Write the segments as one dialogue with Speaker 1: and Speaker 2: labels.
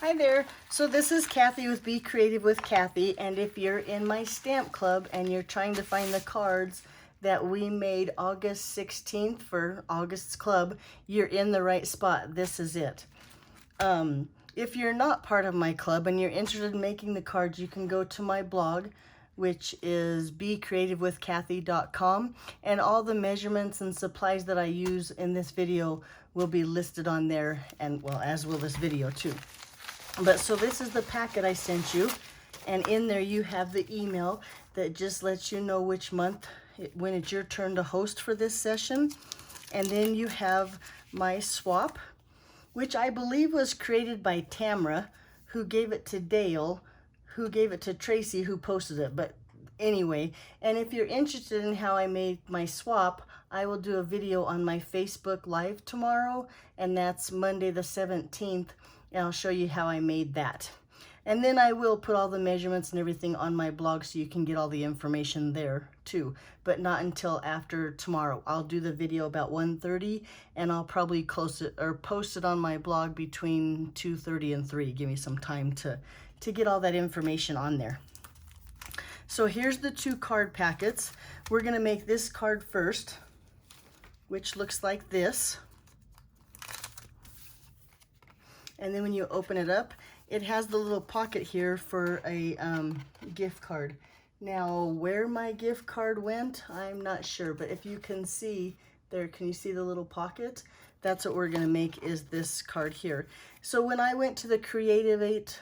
Speaker 1: Hi there. So this is Kathy with Be Creative with Kathy, and if you're in my stamp club and you're trying to find the cards that we made August 16th for August's club, you're in the right spot. This is it. If you're not part of my club and you're interested in making the cards, you can go to my blog, which is becreativewithkathy.com, and all the measurements and supplies that I use in this video will be listed on there, and well, as will this video too. But so this is the packet I sent you, and in there you have the email that just lets you know which month, when it's your turn to host for this session. And then you have my swap, which I believe was created by Tamra, who gave it to Dale, who gave it to Tracy, who posted it. But anyway, and if you're interested in how I made my swap, I will do a video on my Facebook Live tomorrow, and that's Monday the 17th. And I'll show you how I made that. And then I will put all the measurements and everything on my blog so you can get all the information there too, but not until after tomorrow. I'll do the video about 1:30, and I'll probably close it or post it on my blog between 2:30 and 3. Give me some time to get all that information on there. So here's the 2 card packets. We're gonna make this card first, which looks like this. And then when you open it up, it has the little pocket here for a gift card. Now, where my gift card went, I'm not sure, but if you can see there, can you see the little pocket? That's what we're gonna make, is this card here. So when I went to the Creative 8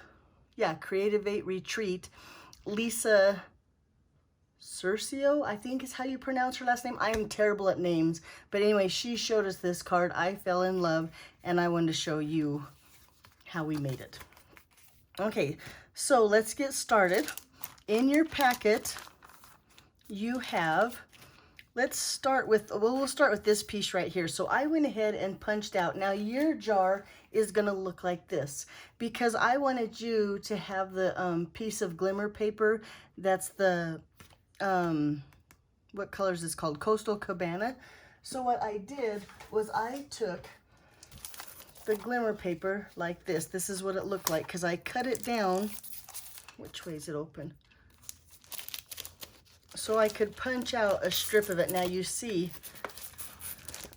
Speaker 1: retreat, Lisa Curcio, I think is how you pronounce her last name. I am terrible at names, but anyway, she showed us this card. I fell in love, and I wanted to show you how we made it. Okay, so let's get started. In your packet, you have, we'll start with this piece right here. So I went ahead and punched out. Now your jar is gonna look like this, because I wanted you to have the piece of glimmer paper. That's the, what color is this called? Coastal Cabana. So what I did was I took the glimmer paper like this. This is what it looked like, because I cut it down. Which way is it open? So I could punch out a strip of it. Now you see,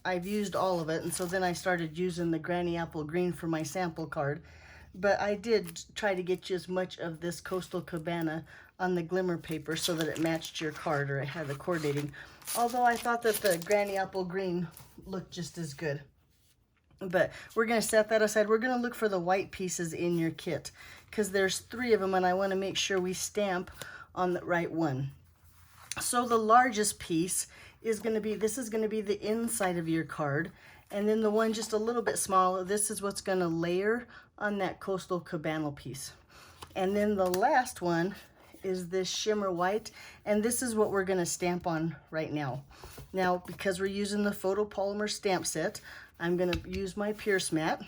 Speaker 1: I've used all of it, and so then I started using the Granny Apple Green for my sample card. But I did try to get you as much of this Coastal Cabana on the glimmer paper so that it matched your card, or it had the coordinating. Although I thought that the Granny Apple Green looked just as good. But we're going to set that aside. We're going to look for the white pieces in your kit, because there's 3 of them, and I want to make sure we stamp on the right one. So the largest piece is going to be, this is going to be the inside of your card, and then the one just a little bit smaller, this is what's going to layer on that Coastal Cabana piece. And then the last one is this shimmer white, and this is what we're going to stamp on right now. Now, because we're using the photopolymer stamp set, I'm going to use my Pierce mat.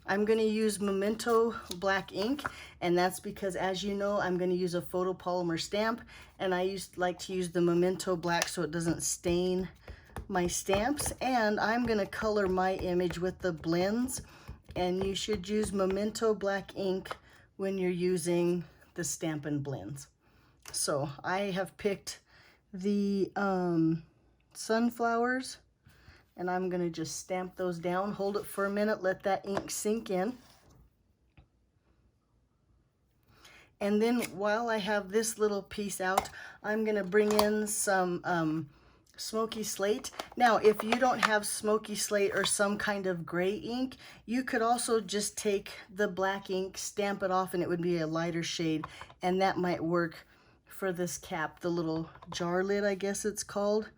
Speaker 1: I'm going to use Memento black ink, and that's because, as you know, I'm going to use a photopolymer stamp, and I like to use the Memento black so it doesn't stain my stamps. And I'm going to color my image with the blends, and you should use Memento black ink when you're using the Stampin' Blends. So I have picked the sunflowers, and I'm going to just stamp those down. Hold it for a minute, let that ink sink in. And then while I have this little piece out, I'm going to bring in some smoky slate. Now, if you don't have smoky slate or some kind of gray ink, you could also just take the black ink, stamp it off, and it would be a lighter shade, and that might work for this cap, the little jar lid, I guess it's called,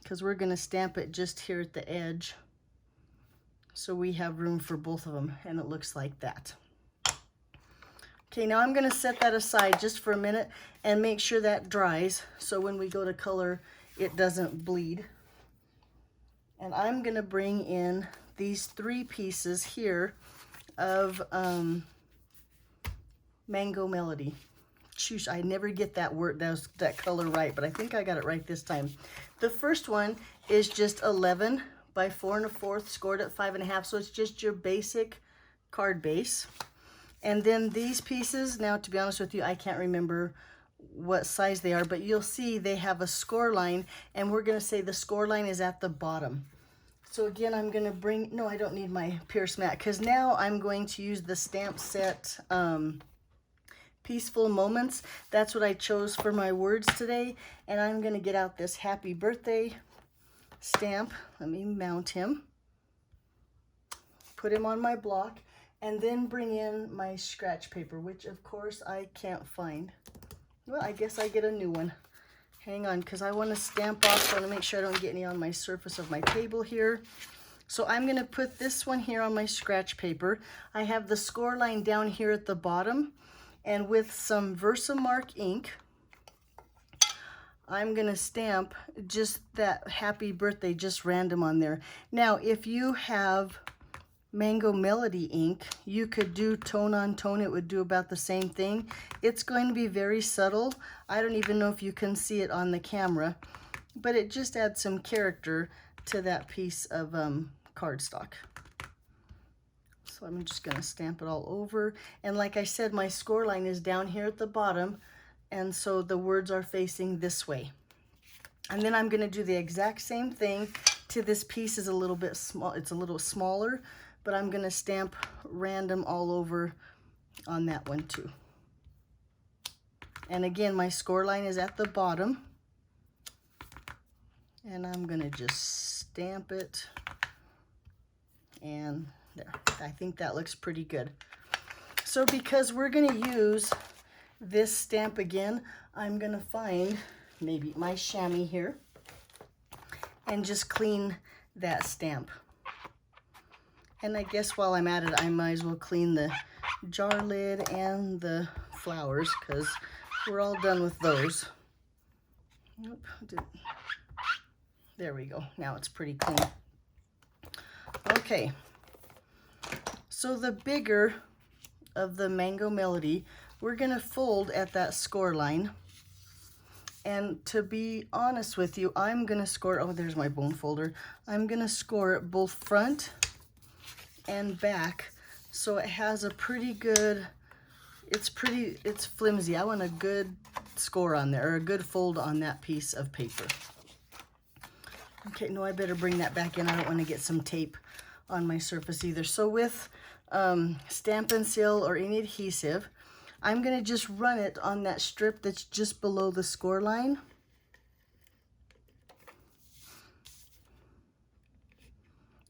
Speaker 1: because we're going to stamp it just here at the edge, so we have room for both of them, and it looks like that. Okay, now I'm going to set that aside just for a minute and make sure that dries, so when we go to color, it doesn't bleed. And I'm going to bring in these 3 pieces here of Mango Melody. Choose, I never get that word, that color right, but I think I got it right this time. The first one is just 11 by 4 1/4, scored at 5 1/2, so it's just your basic card base. And then these pieces, now to be honest with you, I can't remember what size they are, but you'll see they have a score line, and we're gonna say the score line is at the bottom. So again, I'm gonna bring, no, I don't need my Pierce mat, because now I'm going to use the stamp set Peaceful Moments. That's what I chose for my words today, and I'm gonna get out this happy birthday stamp. Let me mount him, put him on my block, and then bring in my scratch paper, which of course I can't find. Well, I guess I get a new one. Hang on, because I want to stamp off, so I want to make sure I don't get any on my surface of my table here. So I'm going to put this one here on my scratch paper. I have the score line down here at the bottom, and with some Versamark ink, I'm going to stamp just that happy birthday, just random on there. Now, if you have Mango Melody ink, you could do tone on tone. It would do about the same thing. It's going to be very subtle. I don't even know if you can see it on the camera, but it just adds some character to that piece of cardstock. So I'm just going to stamp it all over. And like I said, my score line is down here at the bottom, and so the words are facing this way. And then I'm going to do the exact same thing to this piece. Is a little bit small. It's a little smaller, but I'm going to stamp random all over on that one too. And again, my score line is at the bottom, and I'm going to just stamp it, and there. I think that looks pretty good. So because we're going to use this stamp again, I'm going to find maybe my chamois here and just clean that stamp. And I guess while I'm at it, I might as well clean the jar lid and the flowers, because we're all done with those. Nope, there we go. Now it's pretty clean. Okay, so the bigger of the Mango Melody, we're going to fold at that score line. And to be honest with you, I'm going to score, oh, there's my bone folder. I'm going to score it both front and back, so it has a pretty good, it's flimsy. I want a good score on there, or a good fold on that piece of paper. Okay, no, I better bring that back in. I don't want to get some tape on my surface either. So with Stampin' Seal or any adhesive, I'm going to just run it on that strip that's just below the score line.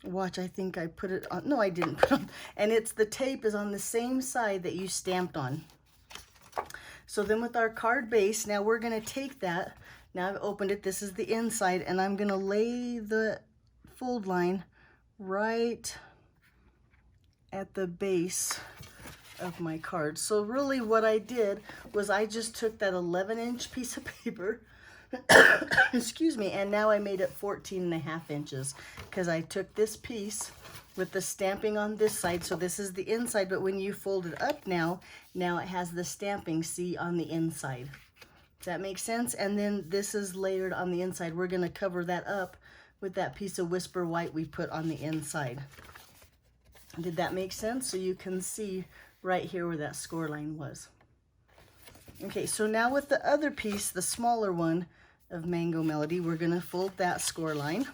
Speaker 1: Watch, I think I put it on. No, I didn't put it on. And it's, the tape is on the same side that you stamped on. So then with our card base, now we're going to take that. Now I've opened it. This is the inside, and I'm going to lay the fold line right at the base of my card. So really what I did was I just took that 11-inch piece of paper, excuse me, and now I made it 14.5 inches, because I took this piece with the stamping on this side. So this is the inside, but when you fold it up now it has the stamping, see, on the inside. Does that make sense? And then this is layered on the inside. We're going to cover that up with that piece of Whisper White we put on the inside. Did that make sense? So you can see right here where that score line was. Okay, so now with the other piece, the smaller one of Mango Melody, we're going to fold that score line,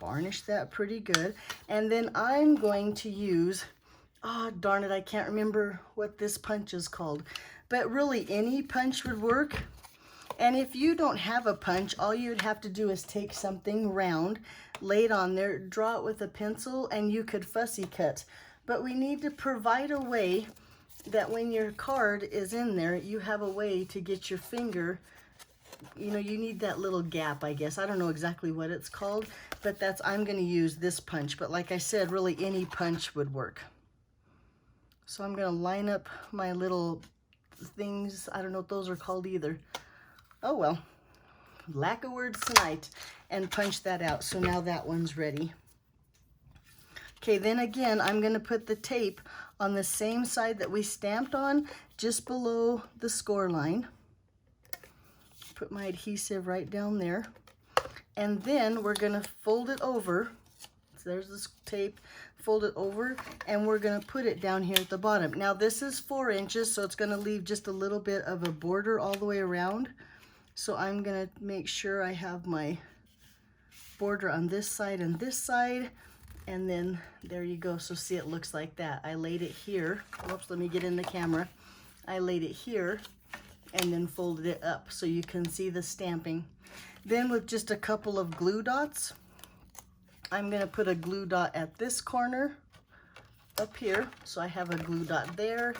Speaker 1: varnish that pretty good, and then I'm going to use, oh darn it, I can't remember what this punch is called, but really any punch would work. And if you don't have a punch, all you'd have to do is take something round, lay it on there, draw it with a pencil, and you could fussy cut. But we need to provide a way that when your card is in there, you have a way to get your finger, you know, you need that little gap, I guess. I don't know exactly what it's called, but that's, I'm going to use this punch. But like I said, really any punch would work. So I'm going to line up my little things. I don't know what those are called either. Oh well, lack of words tonight, and punch that out. So now that one's ready. Okay, then again, I'm going to put the tape on the same side that we stamped on, just below the score line. Put my adhesive right down there. And then we're going to fold it over. there's this tape, fold it over, and we're gonna put it down here at the bottom. Now this is 4 inches, so it's gonna leave just a little bit of a border all the way around. So I'm gonna make sure I have my border on this side and this side, and then there you go. So see, it looks like that. I laid it here. Whoops, let me get in the camera. I laid it here and then folded it up so you can see the stamping. Then with just a couple of glue dots, I'm gonna put a glue dot at this corner up here. So I have a glue dot there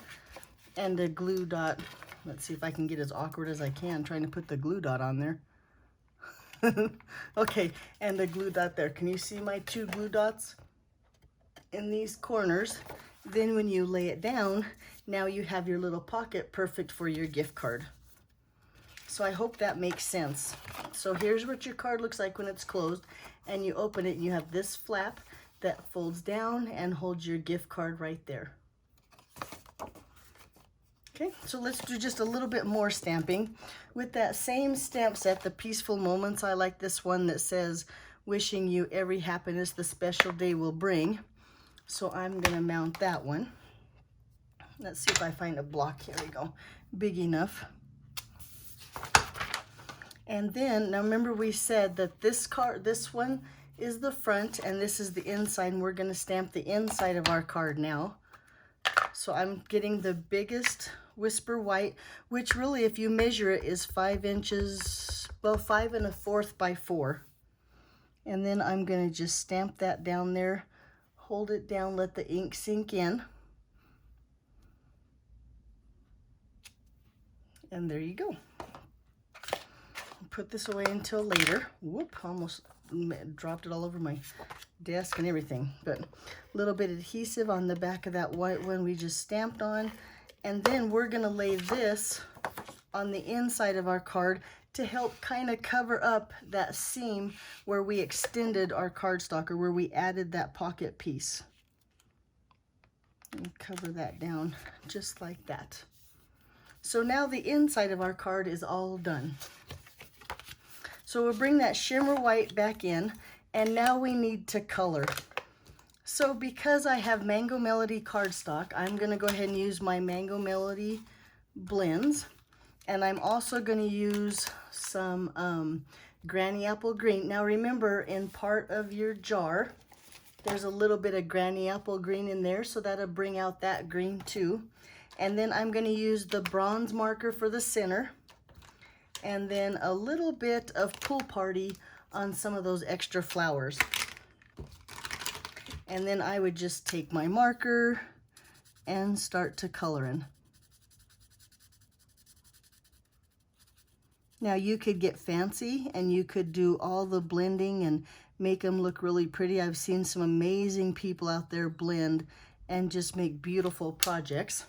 Speaker 1: and a glue dot. Let's see if I can get as awkward as I can trying to put the glue dot on there. Okay, and the glue dot there. Can you see my 2 glue dots in these corners? Then when you lay it down, now you have your little pocket perfect for your gift card. So I hope that makes sense. So here's what your card looks like when it's closed, and you open it and you have this flap that folds down and holds your gift card right there. Okay, so let's do just a little bit more stamping. With that same stamp set, the Peaceful Moments, I like this one that says, wishing you every happiness the special day will bring. So I'm gonna mount that one. Let's see if I find a block. Here we go, big enough. And then, now remember we said that this one is the front and this is the inside, and we're gonna stamp the inside of our card now. So I'm getting the biggest Whisper White, which really, if you measure it, is 5 inches, well, 5 1/4 by 4. And then I'm gonna just stamp that down there, hold it down, let the ink sink in. And there you go. Put this away until later. Whoop, almost dropped it all over my desk and everything. But a little bit of adhesive on the back of that white one we just stamped on. And then we're gonna lay this on the inside of our card to help kind of cover up that seam where we extended our cardstock, or where we added that pocket piece. And cover that down just like that. So now the inside of our card is all done. So we'll bring that shimmer white back in, and now we need to color. So because I have Mango Melody cardstock, I'm gonna go ahead and use my Mango Melody blends, and I'm also gonna use some Granny Apple Green. Now remember, in part of your jar, there's a little bit of Granny Apple Green in there, so that'll bring out that green too. And then I'm gonna use the bronze marker for the center, and then a little bit of Pool Party on some of those extra flowers. And then I would just take my marker and start to coloring. Now you could get fancy and you could do all the blending and make them look really pretty. I've seen some amazing people out there blend and just make beautiful projects.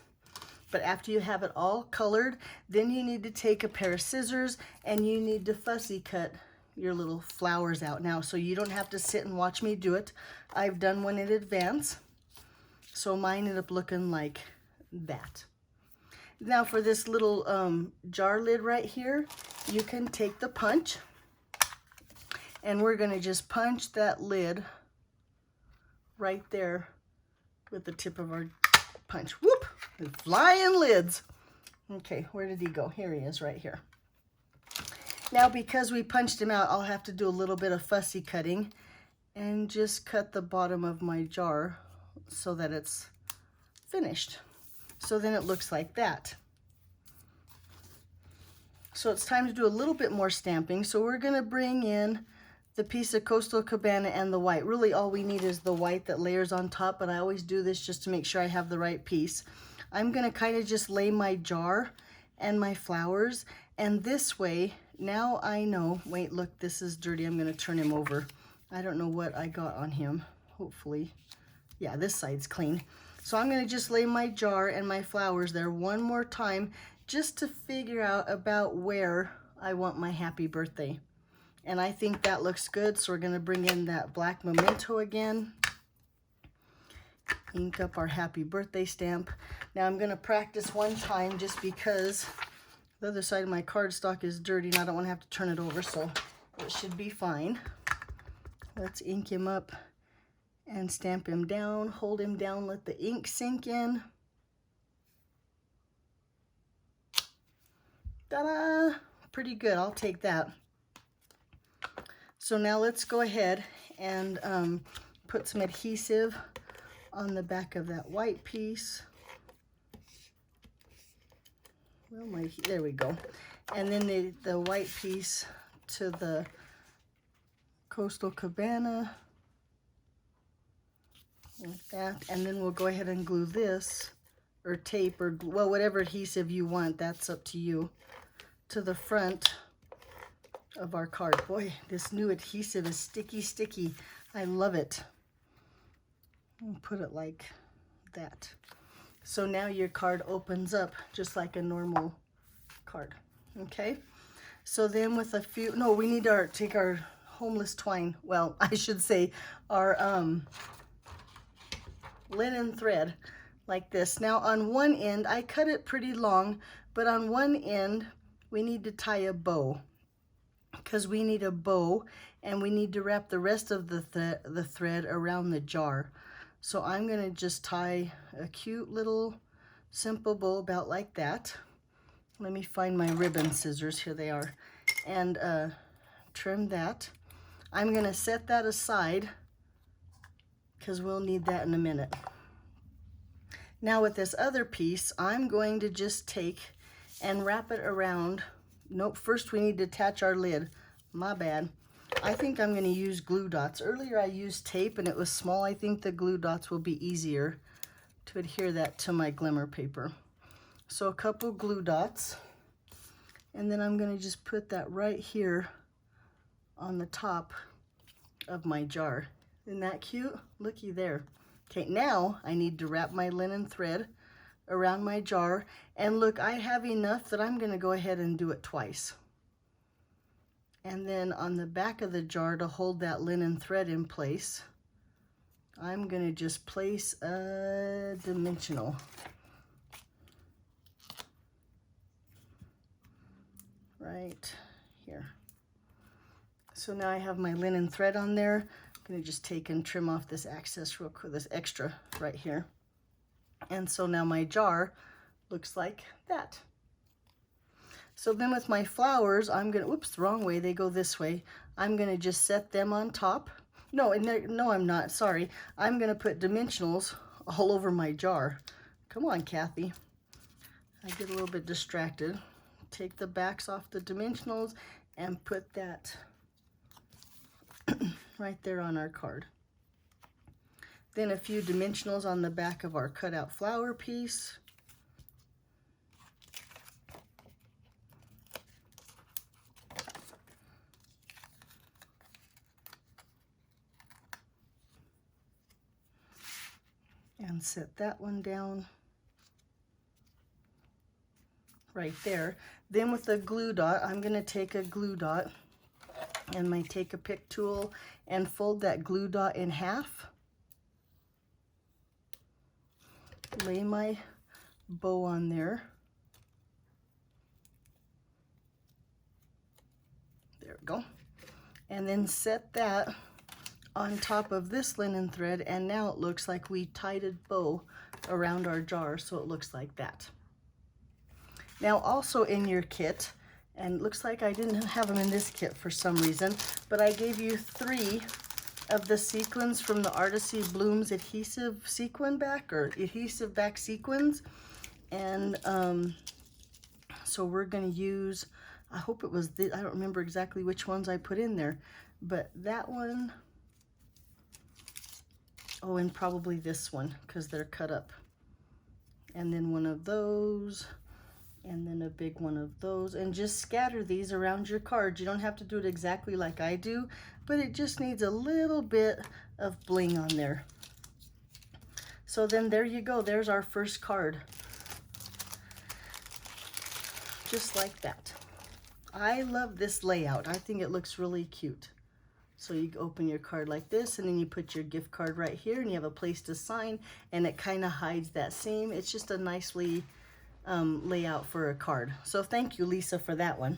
Speaker 1: But after you have it all colored, then you need to take a pair of scissors and you need to fussy cut your little flowers out now, so you don't have to sit and watch me do it. I've done one in advance, so mine ended up looking like that. Now for this little jar lid right here, you can take the punch, and we're gonna just punch that lid right there with the tip of our punch. Whoop! Flying lids. Okay, where did he go? Here he is, right here. Now because we punched him out, I'll have to do a little bit of fussy cutting and just cut the bottom of my jar so that it's finished. So then it looks like that. So it's time to do a little bit more stamping. So we're gonna bring in the piece of Coastal Cabana and the white. Really all we need is the white that layers on top, but I always do this just to make sure I have the right piece. I'm gonna kind of just lay my jar and my flowers, and this way, now I know, wait, look, this is dirty. I'm gonna turn him over. I don't know what I got on him. Hopefully, yeah, this side's clean. So I'm gonna just lay my jar and my flowers there one more time just to figure out about where I want my happy birthday. And I think that looks good, so we're gonna bring in that black memento again. Ink up our happy birthday stamp. Now I'm gonna practice one time just because the other side of my cardstock is dirty and I don't wanna have to turn it over, so it should be fine. Let's ink him up and stamp him down, hold him down, let the ink sink in. Ta-da! Pretty good, I'll take that. So now let's go ahead and put some adhesive on the back of that white piece. Well, there we go. And then the white piece to the Coastal Cabana, like that. And then we'll go ahead and glue this, or tape, or well, whatever adhesive you want, that's up to you, to the front of our card. Boy, this new adhesive is sticky. I love it. I'll put it like that. So now your card opens up just like a normal card. Okay, so then with a few, no, we need to take our homeless twine, well, I should say our linen thread, like this. Now on one end, I cut it pretty long, but on one end we need to tie a bow, because we need a bow and we need to wrap the rest of the thread around the jar. So I'm gonna just tie a cute little simple bow about like that. Let me find my ribbon scissors, here they are, and trim that. I'm gonna set that aside because we'll need that in a minute. Now with this other piece, I'm going to just take and wrap it around. Nope, first we need to attach our lid. My bad. I think I'm gonna use glue dots. Earlier I used tape and it was small. I think the glue dots will be easier to adhere that to my glimmer paper. So a couple glue dots, and then I'm gonna just put that right here on the top of my jar. Isn't that cute? Looky there. Okay, now I need to wrap my linen thread around my jar, and look, I have enough that I'm gonna go ahead and do it twice. And then on the back of the jar, to hold that linen thread in place, I'm gonna just place a dimensional. Right here. So now I have my linen thread on there. I'm gonna just take and trim off this excess real quick, this extra right here. And so now my jar looks like that. So then with my flowers, I'm gonna, whoops, wrong way, they go this way. I'm gonna just set them on top. No, no, I'm not, sorry. I'm gonna put dimensionals all over my jar. Come on, Kathy. I get a little bit distracted. Take the backs off the dimensionals and put that right there on our card. Then a few dimensionals on the back of our cutout flower piece. And set that one down right there. Then with the glue dot, I'm gonna take a glue dot and take a pick tool and fold that glue dot in half. Lay my bow on there. There we go. And then set that on top of this linen thread, and now it looks like we tied a bow around our jar, so it looks like that. Now also in your kit, and it looks like I didn't have them in this kit for some reason, but I gave you 3 of the sequins from the Artisy Blooms adhesive sequin back, or adhesive back sequins. And so we're gonna use, I hope it was, I don't remember exactly which ones I put in there, but that one, oh, and probably this one, because they're cut up. And then one of those, and then a big one of those, and just scatter these around your card. You don't have to do it exactly like I do, but it just needs a little bit of bling on there. So then there you go, there's our first card. Just like that. I love this layout. I think it looks really cute. So you open your card like this, and then you put your gift card right here, and you have a place to sign, and it kind of hides that seam. It's just a nicely layout for a card. So thank you, Lisa, for that one.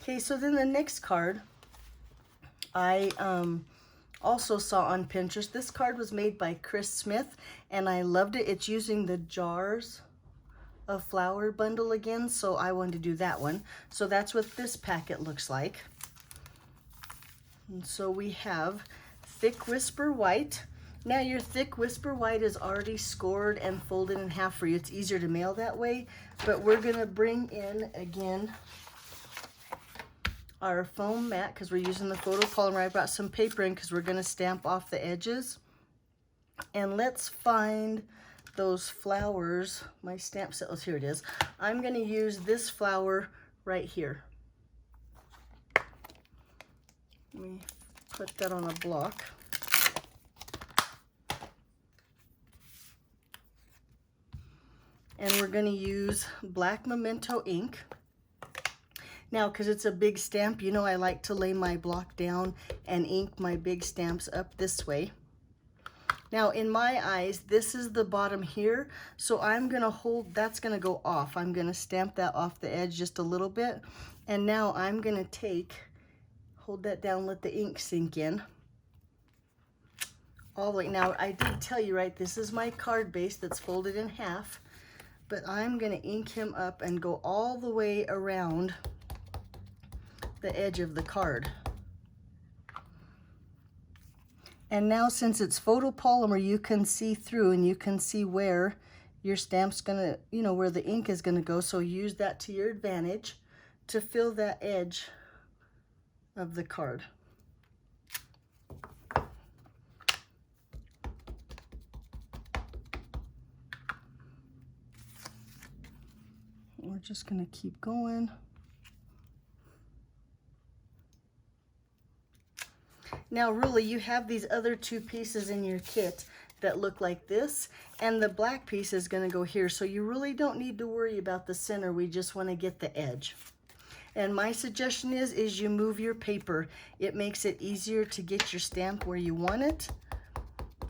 Speaker 1: Okay, so then the next card, I also saw on Pinterest. This card was made by Chris Smith, and I loved it. It's using the Jars of Flower bundle again, so I wanted to do that one. So that's what this packet looks like. And so we have Thick Whisper White. Now your Thick Whisper White is already scored and folded in half for you. It's easier to mail that way, but we're gonna bring in again our foam mat because we're using the photopolymer. I brought some paper in because we're gonna stamp off the edges. And let's find those flowers. My stamp set, oh, here it is. I'm gonna use this flower right here. Let me put that on a block. And we're gonna use black Memento ink. Now, because it's a big stamp, you know I like to lay my block down and ink my big stamps up this way. Now, in my eyes, this is the bottom here, so I'm gonna hold, that's gonna go off. I'm gonna stamp that off the edge just a little bit. And now I'm gonna hold that down, let the ink sink in. All the way. Now, I did tell you, right, this is my card base that's folded in half, but I'm gonna ink him up and go all the way around the edge of the card. And now, since it's photopolymer, you can see through and you can see where your stamp's gonna, you know, where the ink is gonna go. So use that to your advantage to fill that edge of the card. We're just gonna keep going. Now really, you have these other two pieces in your kit that look like this, and the black piece is gonna go here, so you really don't need to worry about the center. We just wanna get the edge. And my suggestion is you move your paper. It makes it easier to get your stamp where you want it.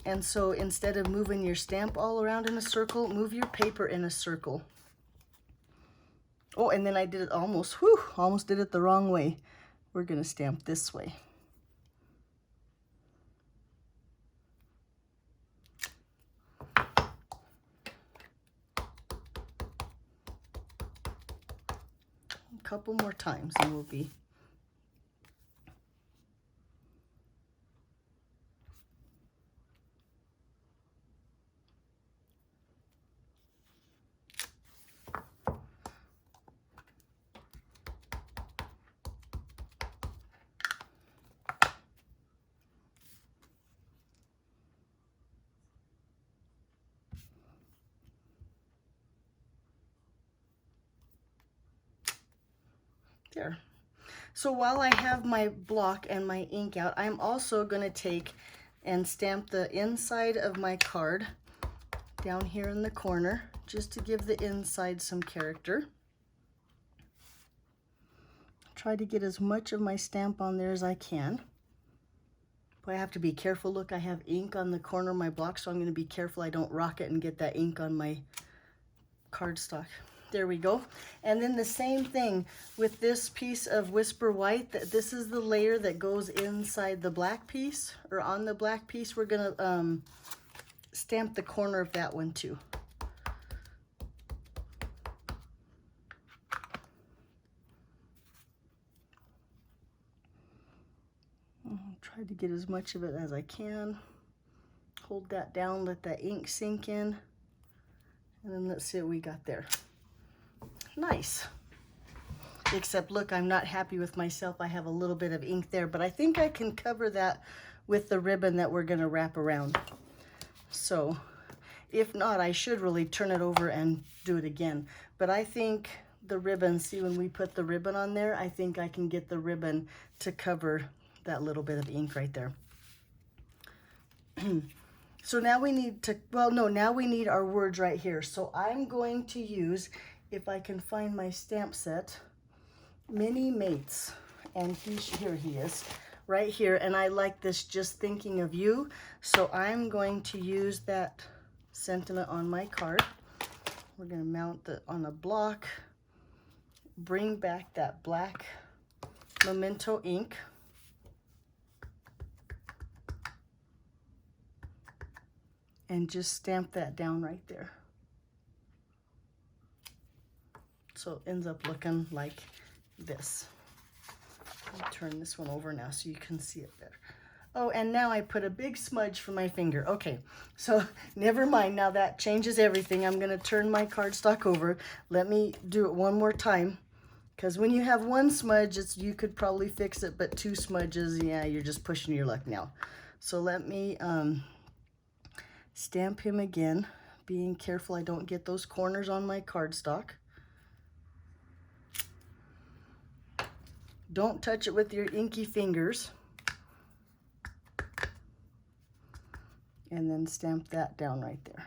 Speaker 1: And so instead of moving your stamp all around in a circle, move your paper in a circle. Oh, and then I did it almost did it the wrong way. We're gonna stamp this way. A couple more times and we'll be there. So while I have my block and my ink out, I'm also going to take and stamp the inside of my card down here in the corner, just to give the inside some character. Try to get as much of my stamp on there as I can. But I have to be careful. Look, I have ink on the corner of my block, so I'm going to be careful I don't rock it and get that ink on my cardstock. There we go. And then the same thing with this piece of Whisper White. This is the layer that goes inside the black piece, or on the black piece. We're gonna stamp the corner of that one too. Try to get as much of it as I can. Hold that down, let that ink sink in. And then let's see what we got there. Nice. Except look, I'm not happy with myself. I have a little bit of ink there, but I think I can cover that with the ribbon that we're gonna wrap around. So if not, I should really turn it over and do it again. But I think the ribbon, see when we put the ribbon on there, I think I can get the ribbon to cover that little bit of ink right there. So now we need to, well, no, now we need our words right here. So I'm going to use, if I can find my stamp set, Mini Mates, and here he is, right here, and I like this Just Thinking of You, so I'm going to use that sentiment on my card. We're going to mount it on a block, bring back that black Memento ink, and just stamp that down right there. So it ends up looking like this. I'll turn this one over now so you can see it better. Oh, and now I put a big smudge for my finger. Okay, so never mind. Now that changes everything. I'm going to turn my cardstock over. Let me do it one more time. Because when you have one smudge, you could probably fix it, but two smudges, yeah, you're just pushing your luck now. So let me stamp him again, being careful I don't get those corners on my cardstock. Don't touch it with your inky fingers. And then stamp that down right there.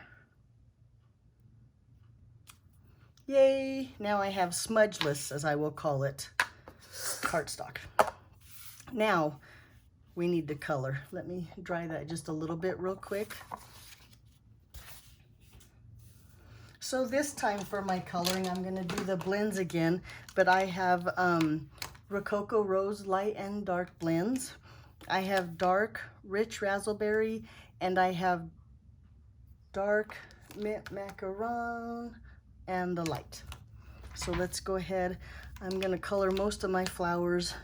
Speaker 1: Yay! Now I have smudgeless, as I will call it, cardstock. Now we need to color. Let me dry that just a little bit real quick. So this time for my coloring, I'm going to do the blends again, but I have Rococo Rose Light and Dark blends. I have dark Rich Razzleberry, and I have dark Mint Macaron and the light. So let's go ahead. I'm going to color most of my flowers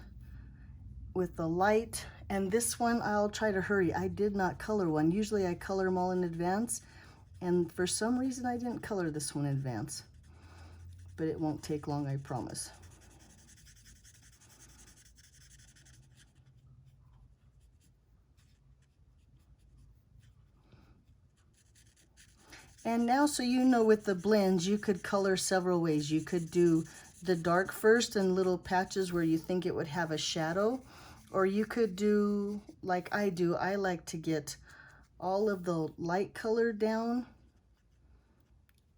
Speaker 1: with the light, and this one I'll try to hurry. I did not color one. Usually I color them all in advance, and for some reason I didn't color this one in advance, but it won't take long, I promise. And now, so you know, with the blends, you could color several ways. You could do the dark first in little patches where you think it would have a shadow, or you could do like I do. I like to get all of the light color down,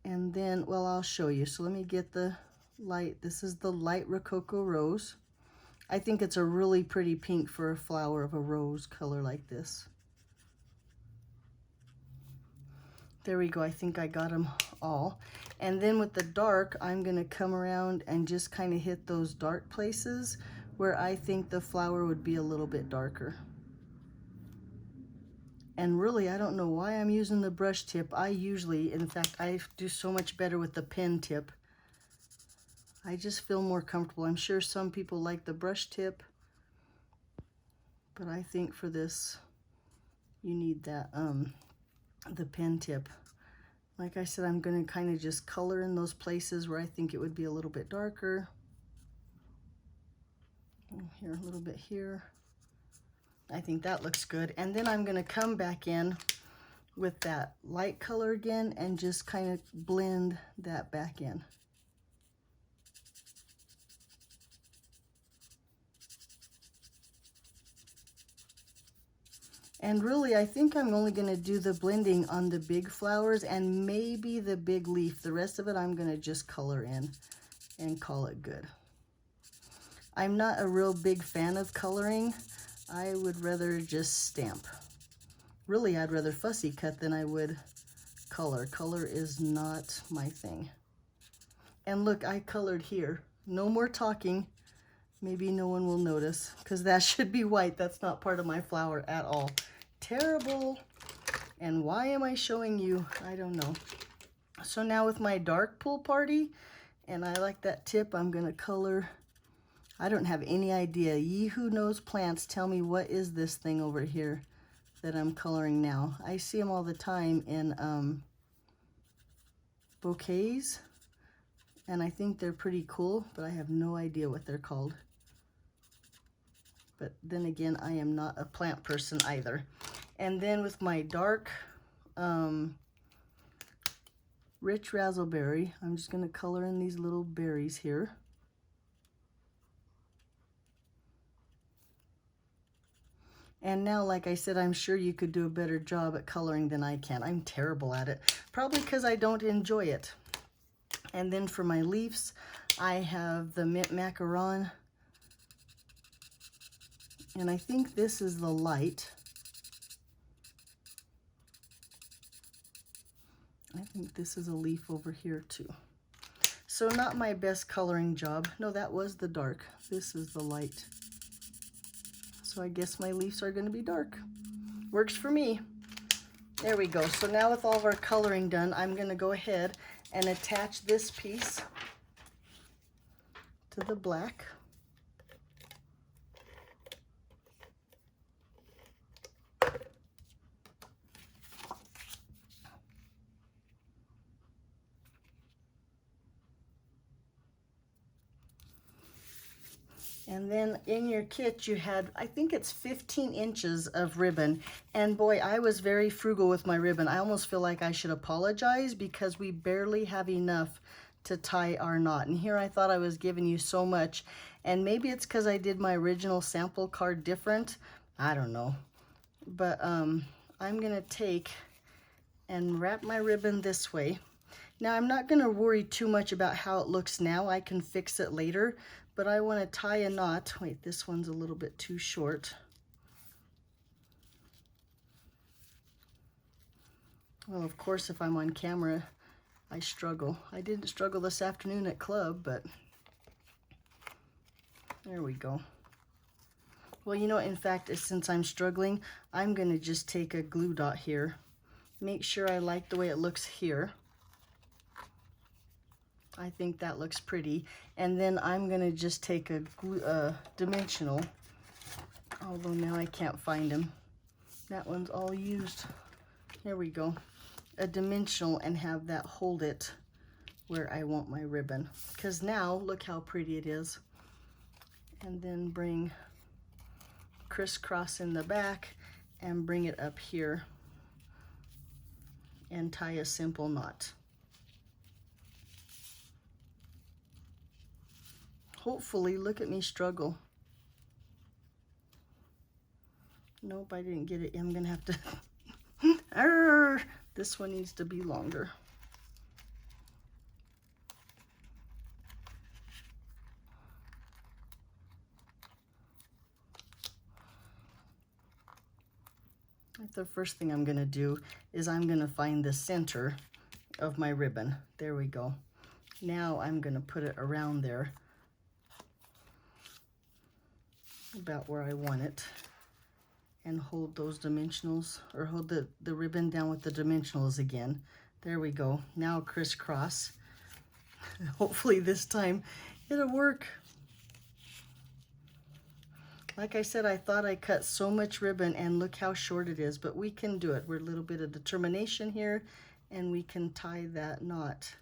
Speaker 1: and then, well, I'll show you. So let me get the light. This is the light Rococo Rose. I think it's a really pretty pink for a flower of a rose color like this. There we go. I think I got them all. And then with the dark, I'm going to come around and just kind of hit those dark places where I think the flower would be a little bit darker. And really, I don't know why I'm using the brush tip. I usually, in fact, I do so much better with the pen tip. I just feel more comfortable. I'm sure some people like the brush tip, but I think for this, you need that, the pen tip. Like I said, I'm going to kind of just color in those places where I think it would be a little bit darker. Here, a little bit here. I think that looks good. And then I'm going to come back in with that light color again and just kind of blend that back in. And really, I think I'm only going to do the blending on the big flowers and maybe the big leaf. The rest of it I'm going to just color in and call it good. I'm not a real big fan of coloring. I would rather just stamp. Really, I'd rather fussy cut than I would color. Color is not my thing. And look, I colored here. No more talking. Maybe no one will notice because that should be white. That's not part of my flower at all. Terrible. And why am I showing you? I don't know. So now with my dark pool party, and I like that tip, I'm going to color. I don't have any idea. Ye who knows plants, tell me what is this thing over here that I'm coloring now. I see them all the time in bouquets, and I think they're pretty cool, but I have no idea what they're called. But then again, I am not a plant person either. And then with my dark Rich Razzleberry, I'm just going to color in these little berries here. And now, like I said, I'm sure you could do a better job at coloring than I can. I'm terrible at it, probably because I don't enjoy it. And then for my leaves, I have the Mint Macaron. And I think this is the light. I think this is a leaf over here too. So not my best coloring job. No, that was the dark. This is the light. So I guess my leaves are going to be dark. Works for me. There we go. So now with all of our coloring done, I'm going to go ahead and attach this piece to the black. And then in your kit you had, I think it's 15 inches of ribbon. And boy, I was very frugal with my ribbon. I almost feel like I should apologize because we barely have enough to tie our knot. And here I thought I was giving you so much. And maybe it's because I did my original sample card different. I don't know. But I'm gonna take and wrap my ribbon this way. Now I'm not gonna worry too much about how it looks now. I can fix it later. But I want to tie a knot. Wait, this one's a little bit too short. Well, of course, if I'm on camera, I struggle. I didn't struggle this afternoon at club, but there we go. Well, you know, in fact, since I'm struggling, I'm going to just take a glue dot here. Make sure I like the way it looks here. I think that looks pretty. And then I'm gonna just take a dimensional, although now I can't find them. That one's all used. There we go. A dimensional and have that hold it where I want my ribbon. Because now, look how pretty it is. And then bring crisscross in the back and bring it up here and tie a simple knot. Hopefully, look at me struggle. Nope, I didn't get it. I'm gonna have to, this one needs to be longer. The first thing I'm gonna do is I'm gonna find the center of my ribbon. There we go. Now I'm gonna put it around there, about where I want it, and hold those dimensionals, or hold the ribbon down with the dimensionals again. There we go. Now crisscross. Hopefully this time it'll work. Like I said, I thought I cut so much ribbon and look how short it is, but we can do it. We're a little bit of determination here and we can tie that knot.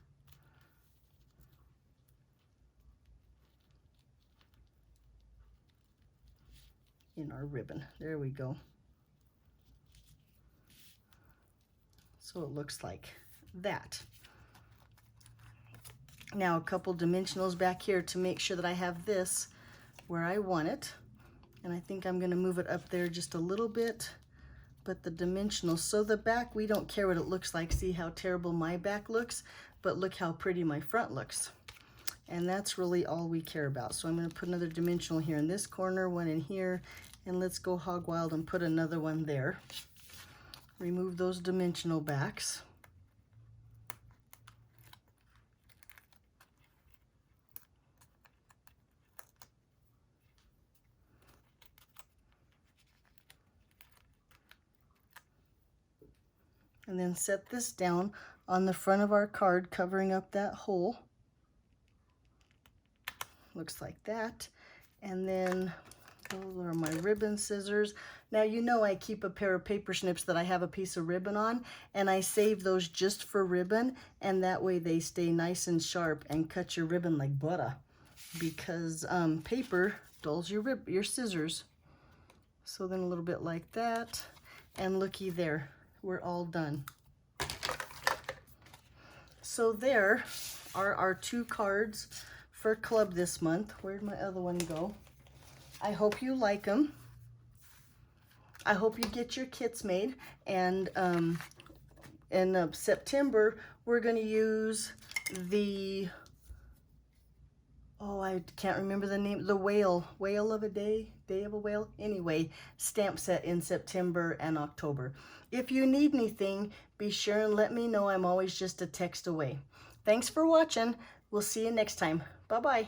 Speaker 1: In our ribbon. There we go. So it looks like that. Now a couple dimensionals back here to make sure that I have this where I want it. And I think I'm going to move it up there just a little bit, but the dimensionals. So the back, we don't care what it looks like. See how terrible my back looks, but look how pretty my front looks. And that's really all we care about. So I'm going to put another dimensional here in this corner, one in here, and let's go hog wild and put another one there. Remove those dimensional backs. And then set this down on the front of our card, covering up that hole. Looks like that. And then those are my ribbon scissors. Now you know I keep a pair of paper snips that I have a piece of ribbon on, and I save those just for ribbon, and that way they stay nice and sharp and cut your ribbon like butter, because paper dulls your scissors. So then a little bit like that, and looky there, we're all done. So there are our 2 cards for club this month. Where'd my other one go? I hope you like them. I hope you get your kits made. And in September, we're going to use the, oh, I can't remember the name, the whale of a day of a whale. Anyway, stamp set in September and October. If you need anything, be sure and let me know. I'm always just a text away. Thanks for watching. We'll see you next time. Bye-bye.